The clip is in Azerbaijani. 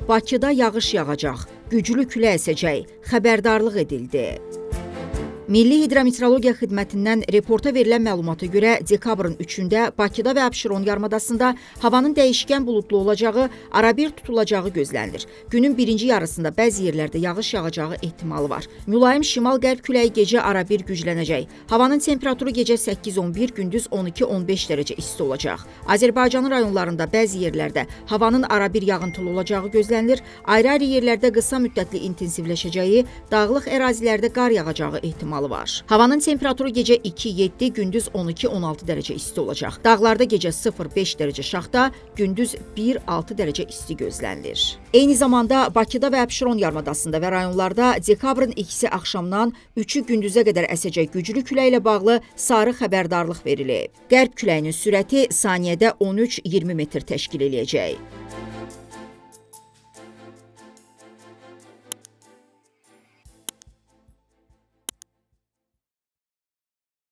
Bakıda yağış yağacaq, güclü külək əsəcək, xəbərdarlıq edildi. Milli Hidrometeorologiya Xidmətindən reporta verilən məlumata görə dekabrın 3-də Bakıda və Abşeron yarımadasında havanın dəyişkən buludlu olacağı, arabir tutulacağı gözlənilir. Günün birinci yarısında bəzi yerlərdə yağış yağacağı ehtimalı var. Mülayim şimal-qərb küləyi gecə arabir güclənəcək. Havanın temperaturu gecə 8-11, gündüz 12-15 dərəcə isti olacaq. Azərbaycanın rayonlarında bəzi yerlərdə havanın arabir yağıntılı olacağı gözlənilir. Ayrı-ayrı yerlərdə qısa müddətli intensivləşəcəyi, dağlıq ərazilərdə qar yağacağı ehtimalı var. Havanın temperaturu gecə 2-7, gündüz 12-16 dərəcə isti olacaq. Dağlarda gecə 0-5 dərəcə şaxta, gündüz 1-6 dərəcə isti gözlənilir. Eyni zamanda Bakıda və Abşeron yarımadasında və rayonlarda dekabrın 2-si axşamdan 3-ü gündüzə qədər əsəcək güclü külək ilə bağlı sarı xəbərdarlıq verilib. Qərb küləyinin sürəti saniyədə 13-20 metr təşkil eləyəcək.